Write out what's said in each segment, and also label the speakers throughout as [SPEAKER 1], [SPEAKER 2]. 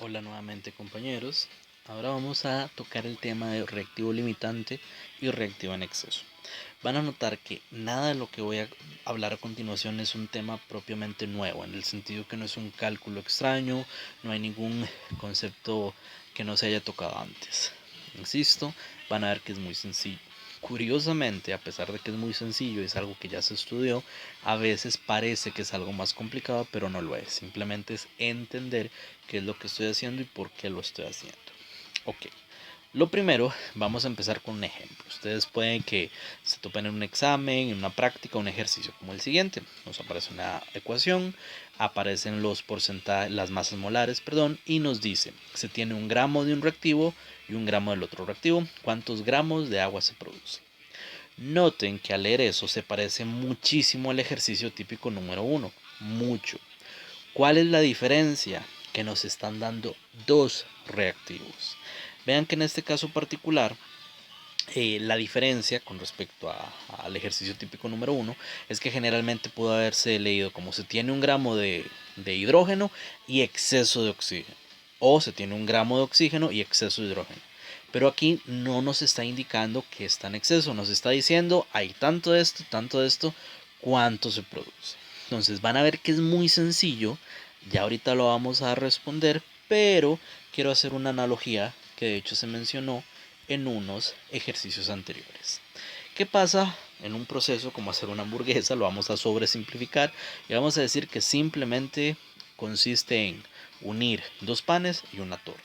[SPEAKER 1] Hola nuevamente compañeros, ahora vamos a tocar el tema de reactivo limitante y reactivo en exceso. Van a notar que nada de lo que voy a hablar a continuación es un tema propiamente nuevo, en el sentido que no es un cálculo extraño, no hay ningún concepto que no se haya tocado antes. Insisto, van a ver que es muy sencillo. Curiosamente, a pesar de que es muy sencillo, es algo que ya se estudió, a veces parece que es algo más complicado, pero no lo es. Simplemente es entender qué es lo que estoy haciendo y por qué lo estoy haciendo. Ok, lo primero, vamos a empezar con un ejemplo. Ustedes pueden que se topen en un examen, en una práctica, un ejercicio como el siguiente. Nos aparece una ecuación, aparecen los porcentajes, las masas molares, perdón, y nos dice, se tiene un gramo de un reactivo y un gramo del otro reactivo. ¿Cuántos gramos de agua se produce? Noten que al leer eso se parece muchísimo al ejercicio típico número 1. Mucho. ¿Cuál es la diferencia? Que nos están dando dos reactivos. Vean que en este caso particular, la diferencia con respecto al ejercicio típico número 1 es que generalmente pudo haberse leído como se tiene un gramo de hidrógeno y exceso de oxígeno, o se tiene un gramo de oxígeno y exceso de hidrógeno. Pero aquí no nos está indicando que está en exceso, nos está diciendo hay tanto de esto, cuánto se produce. Entonces van a ver que es muy sencillo, ya ahorita lo vamos a responder, pero quiero hacer una analogía que de hecho se mencionó en unos ejercicios anteriores. ¿Qué pasa en un proceso como hacer una hamburguesa? Lo vamos a sobresimplificar y vamos a decir que simplemente consiste en unir dos panes y una torta.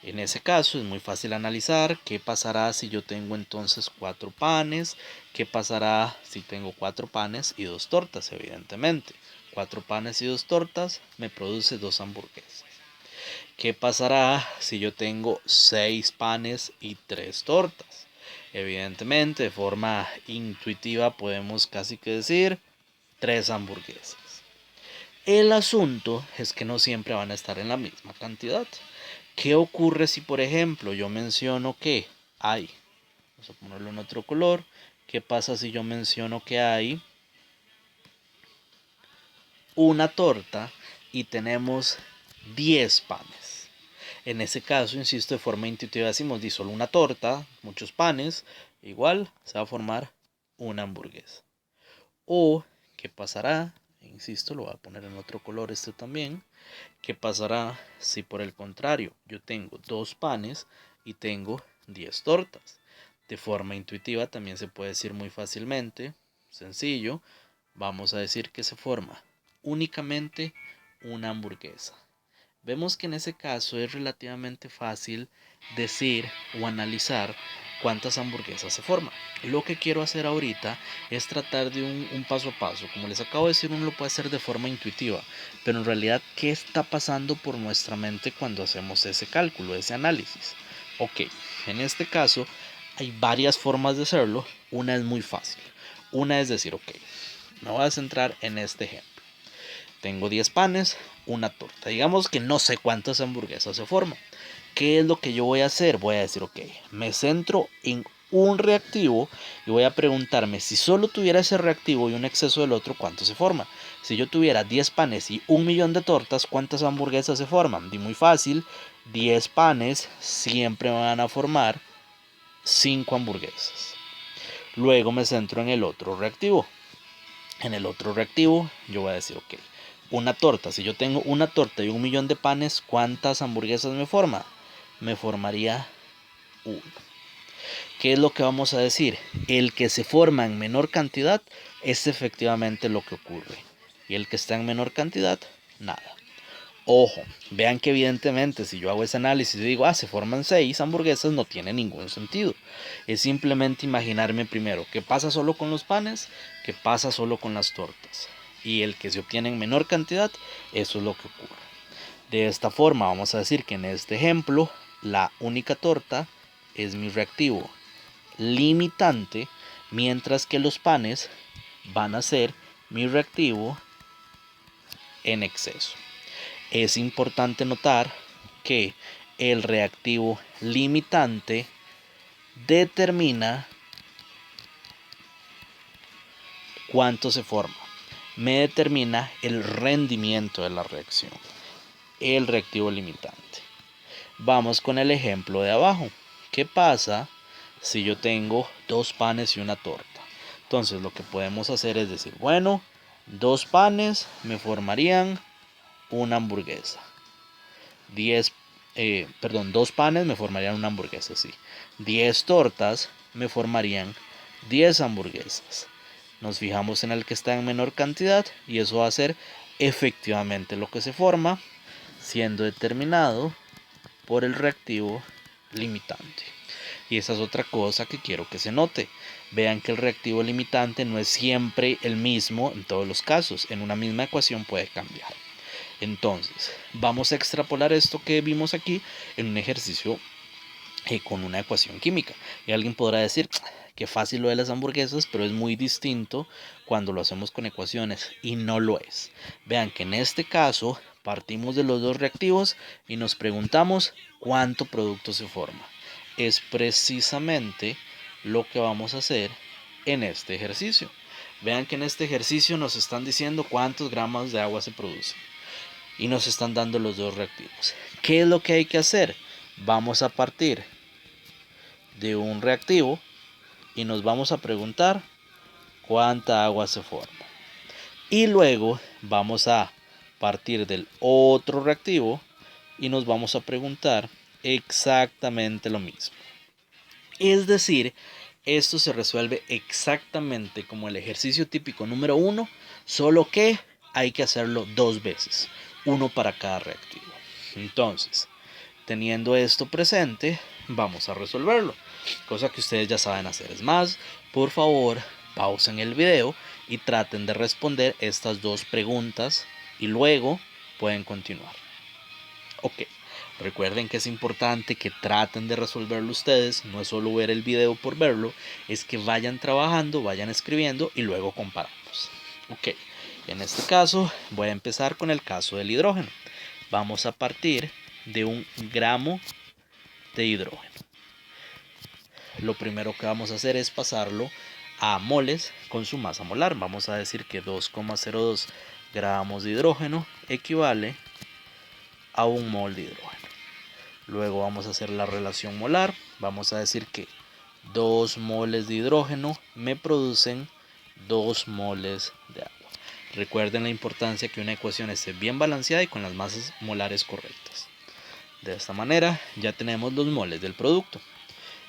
[SPEAKER 1] En ese caso es muy fácil analizar qué pasará si yo tengo entonces 4 panes, qué pasará si tengo 4 panes y 2 tortas, evidentemente. 4 panes y 2 tortas me produce 2 hamburguesas. ¿Qué pasará si yo tengo 6 panes y 3 tortas? Evidentemente, de forma intuitiva podemos casi que decir 3 hamburguesas. El asunto es que no siempre van a estar en la misma cantidad. ¿Qué ocurre si, por ejemplo, yo menciono que hay, vamos a ponerlo en otro color, qué pasa si yo menciono que hay una torta y tenemos 10 panes? En ese caso, insisto, de forma intuitiva decimos, di solo una torta, muchos panes, igual se va a formar una hamburguesa. O, ¿qué pasará? Insisto, lo voy a poner en otro color este también. ¿Qué pasará si por el contrario yo tengo 2 panes y tengo 10 tortas? De forma intuitiva también se puede decir muy fácilmente, sencillo, vamos a decir que se forma únicamente una hamburguesa. Vemos que en ese caso es relativamente fácil decir o analizar cuántas hamburguesas se forman. Lo que quiero hacer ahorita es tratar de un paso a paso. Como les acabo de decir, uno lo puede hacer de forma intuitiva, pero en realidad, ¿qué está pasando por nuestra mente cuando hacemos ese cálculo, ese análisis? Ok, en este caso hay varias formas de hacerlo. Una es muy fácil. Una es decir, ok, me voy a centrar en este ejemplo. Tengo 10 panes, una torta. Digamos que no sé cuántas hamburguesas se forman. ¿Qué es lo que yo voy a hacer? Voy a decir, ok, me centro en un reactivo y voy a preguntarme si solo tuviera ese reactivo y un exceso del otro, ¿cuánto se forma? Si yo tuviera 10 panes y 1 millón de tortas, ¿cuántas hamburguesas se forman? Y muy fácil, 10 panes siempre van a formar 5 hamburguesas. Luego me centro en el otro reactivo. En el otro reactivo yo voy a decir, ok, una torta, si yo tengo una torta y 1 millón de panes, ¿cuántas hamburguesas me forma? Me formaría uno. ¿Qué es lo que vamos a decir? El que se forma en menor cantidad es efectivamente lo que ocurre. Y el que está en menor cantidad, nada. Ojo, vean que evidentemente si yo hago ese análisis y digo, se forman 6 hamburguesas, no tiene ningún sentido. Es simplemente imaginarme primero qué pasa solo con los panes, qué pasa solo con las tortas. Y el que se obtiene en menor cantidad, eso es lo que ocurre. De esta forma vamos a decir que en este ejemplo, la única torta es mi reactivo limitante, mientras que los panes van a ser mi reactivo en exceso. Es importante notar que el reactivo limitante determina cuánto se forma, me determina el rendimiento de la reacción. el reactivo limitante. Vamos con el ejemplo de abajo. ¿Qué pasa si yo tengo 2 panes y una torta? Entonces lo que podemos hacer es decir, bueno, 2 panes me formarían una hamburguesa. 2 panes me formarían una hamburguesa, sí. 10 tortas me formarían 10 hamburguesas. Nos fijamos en el que está en menor cantidad y eso va a ser efectivamente lo que se forma, siendo determinado por el reactivo limitante. Y esa es otra cosa que quiero que se note. Vean que el reactivo limitante no es siempre el mismo en todos los casos. En una misma ecuación puede cambiar. Entonces, vamos a extrapolar esto que vimos aquí en un ejercicio con una ecuación química. Y alguien podrá decir, que fácil lo de las hamburguesas, pero es muy distinto cuando lo hacemos con ecuaciones y no lo es. Vean que en este caso partimos de los dos reactivos y nos preguntamos cuánto producto se forma. Es precisamente lo que vamos a hacer en este ejercicio. Vean que en este ejercicio nos están diciendo cuántos gramos de agua se producen y nos están dando los dos reactivos. ¿Qué es lo que hay que hacer? Vamos a partir de un reactivo y nos vamos a preguntar cuánta agua se forma. Y luego vamos a partir del otro reactivo y nos vamos a preguntar exactamente lo mismo. Es decir, esto se resuelve exactamente como el ejercicio típico número 1, solo que hay que hacerlo 2 veces, uno para cada reactivo. Entonces, teniendo esto presente, vamos a resolverlo, cosa que ustedes ya saben hacer. Es más, por favor, pausen el video y traten de responder estas 2 preguntas y luego pueden continuar. Ok, recuerden que es importante que traten de resolverlo ustedes, no es solo ver el video por verlo, es que vayan trabajando, vayan escribiendo y luego comparamos. Ok, en este caso voy a empezar con el caso del hidrógeno. Vamos a partir de 1 gramo de hidrógeno. Lo primero que vamos a hacer es pasarlo a moles con su masa molar. Vamos a decir que 2,02 gramos de hidrógeno equivale a 1 mol de hidrógeno. Luego vamos a hacer la relación molar. Vamos a decir que 2 moles de hidrógeno me producen 2 moles de agua. Recuerden la importancia que una ecuación esté bien balanceada y con las masas molares correctas. De esta manera ya tenemos los moles del producto.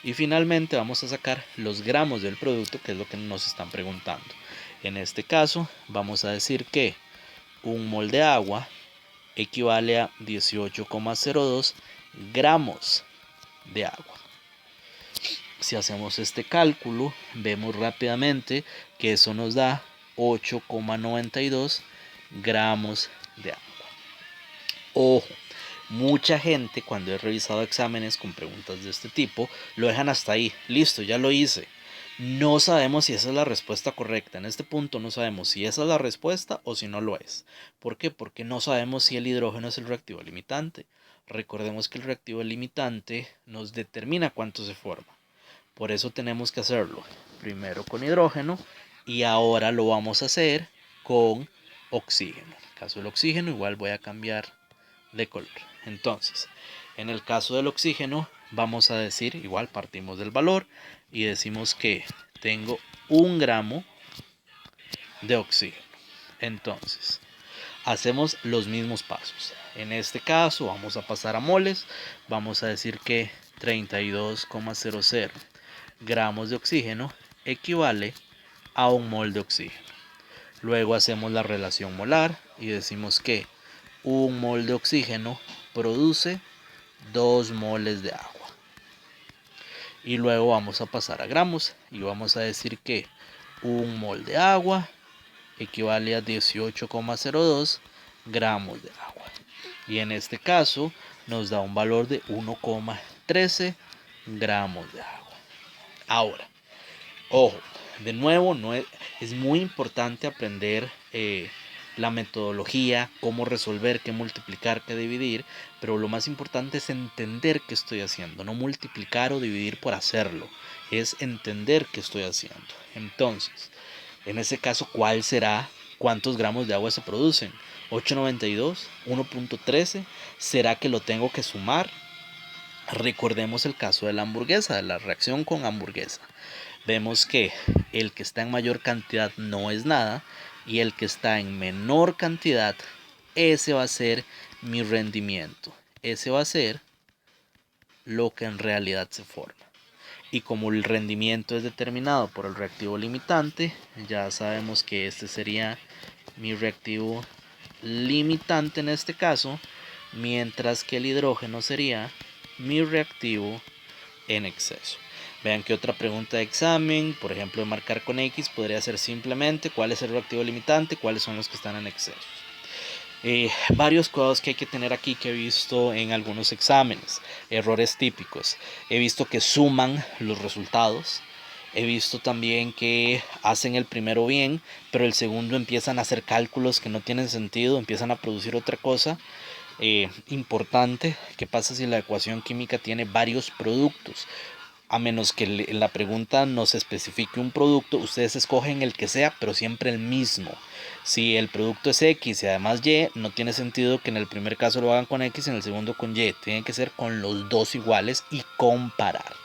[SPEAKER 1] Y finalmente vamos a sacar los gramos del producto, que es lo que nos están preguntando. En este caso vamos a decir que 1 mol de agua equivale a 18,02 gramos de agua. Si hacemos este cálculo, vemos rápidamente que eso nos da 8,92 gramos de agua. Ojo, mucha gente cuando he revisado exámenes con preguntas de este tipo, lo dejan hasta ahí. Listo, ya lo hice. No sabemos si esa es la respuesta correcta. En este punto no sabemos si esa es la respuesta o si no lo es. ¿Por qué? Porque no sabemos si el hidrógeno es el reactivo limitante. Recordemos que el reactivo limitante nos determina cuánto se forma. Por eso tenemos que hacerlo primero con hidrógeno y ahora lo vamos a hacer con oxígeno. En el caso del oxígeno igual voy a cambiar de color. Entonces, en el caso del oxígeno vamos a decir, igual partimos del valor y decimos que tengo 1 gramo de oxígeno. Entonces, hacemos los mismos pasos. En este caso vamos a pasar a moles. Vamos a decir que 32,00 gramos de oxígeno equivale a 1 mol de oxígeno. Luego hacemos la relación molar y decimos que 1 mol de oxígeno produce 2 moles de agua. Y luego vamos a pasar a gramos y vamos a decir que 1 mol de agua equivale a 18,02 gramos de agua. Y en este caso nos da un valor de 1,13 gramos de agua. Ahora, ojo, de nuevo es muy importante aprender la metodología, cómo resolver, qué multiplicar, qué dividir, pero lo más importante es entender qué estoy haciendo, no multiplicar o dividir por hacerlo, es entender qué estoy haciendo. Entonces, en ese caso, ¿cuál será ¿Cuántos gramos de agua se producen? 892, 1.13. ¿Será que lo tengo que sumar? Recordemos el caso de la hamburguesa, de la reacción con hamburguesa. Vemos que el que está en mayor cantidad no es nada y el que está en menor cantidad, ese va a ser mi rendimiento. Ese va a ser lo que en realidad se forma. Y como el rendimiento es determinado por el reactivo limitante, ya sabemos que este sería mi reactivo limitante en este caso, mientras que el hidrógeno sería mi reactivo en exceso. Vean que otra pregunta de examen, por ejemplo, de marcar con X, podría ser simplemente cuál es el reactivo limitante, cuáles son los que están en exceso. Varios cuidados que hay que tener aquí que he visto en algunos exámenes, errores típicos. He visto que suman los resultados. He visto también que hacen el primero bien, pero el segundo empiezan a hacer cálculos que no tienen sentido, empiezan a producir otra cosa. Importante, ¿qué pasa si la ecuación química tiene varios productos? A menos que la pregunta nos especifique un producto, ustedes escogen el que sea, pero siempre el mismo. Si el producto es X y además Y, no tiene sentido que en el primer caso lo hagan con X y en el segundo con Y. Tienen que ser con los dos iguales y comparar.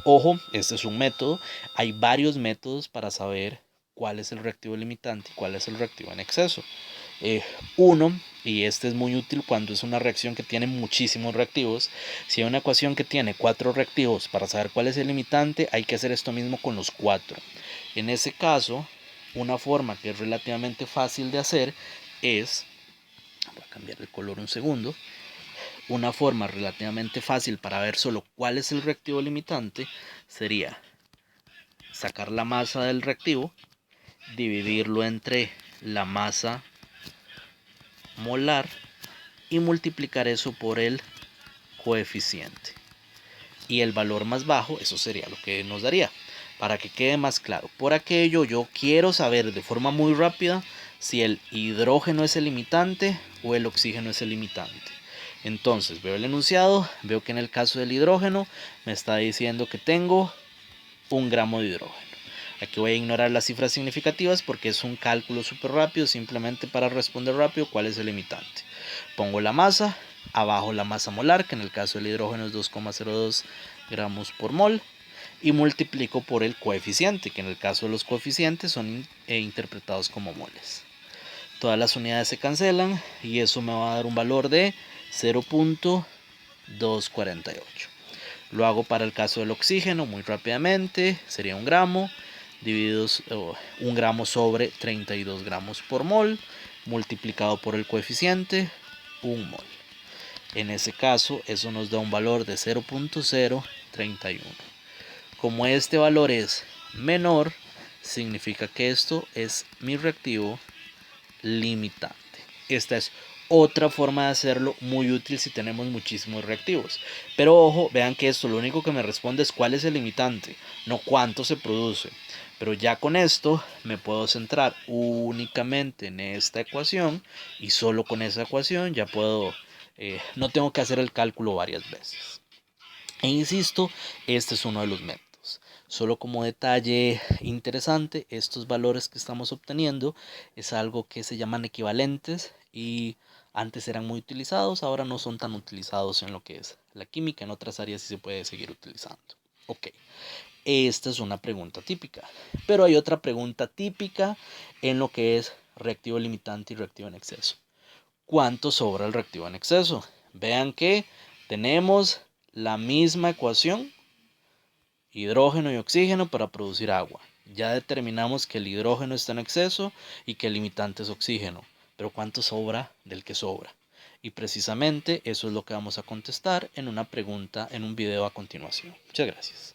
[SPEAKER 1] Ojo, este es un método. Hay varios métodos para saber cuál es el reactivo limitante y cuál es el reactivo en exceso. Uno, y este es muy útil cuando es una reacción que tiene muchísimos reactivos. Si hay una ecuación que tiene 4 reactivos, para saber cuál es el limitante hay que hacer esto mismo con los 4. En ese caso, una forma que es relativamente fácil de hacer es, voy a cambiar el color un segundo, una forma relativamente fácil para ver solo cuál es el reactivo limitante sería sacar la masa del reactivo, dividirlo entre la masa molar y multiplicar eso por el coeficiente. Y el valor más bajo, eso sería lo que nos daría. Para que quede más claro, por aquello yo quiero saber de forma muy rápida si el hidrógeno es el limitante o el oxígeno es el limitante. Entonces veo el enunciado, veo que en el caso del hidrógeno me está diciendo que tengo 1 gramo de hidrógeno. Aquí voy a ignorar las cifras significativas porque es un cálculo súper rápido, simplemente para responder rápido cuál es el limitante. Pongo la masa, abajo la masa molar, que en el caso del hidrógeno es 2,02 gramos por mol, y multiplico por el coeficiente, que en el caso de los coeficientes son interpretados como moles. Todas las unidades se cancelan y eso me va a dar un valor de 0.248. Lo hago para el caso del oxígeno muy rápidamente, sería 1 gramo, divididos 1 gramo sobre 32 gramos por mol, multiplicado por el coeficiente, 1 mol. En ese caso, eso nos da un valor de 0.031. Como este valor es menor, significa que esto es mi reactivo limitante. Esta es otra forma de hacerlo muy útil si tenemos muchísimos reactivos. Pero ojo, vean que esto lo único que me responde es cuál es el limitante, no cuánto se produce. Pero ya con esto me puedo centrar únicamente en esta ecuación y solo con esa ecuación ya puedo, no tengo que hacer el cálculo varias veces. E insisto, este es uno de los métodos. Solo como detalle interesante, estos valores que estamos obteniendo es algo que se llaman equivalentes y antes eran muy utilizados, ahora no son tan utilizados en lo que es la química, en otras áreas sí se puede seguir utilizando. Ok, esta es una pregunta típica, pero hay otra pregunta típica en lo que es reactivo limitante y reactivo en exceso. ¿Cuánto sobra el reactivo en exceso? Vean que tenemos la misma ecuación, hidrógeno y oxígeno para producir agua. Ya determinamos que el hidrógeno está en exceso y que el limitante es oxígeno. Pero ¿cuánto sobra del que sobra? Y precisamente eso es lo que vamos a contestar en una pregunta, en un video a continuación. Muchas gracias.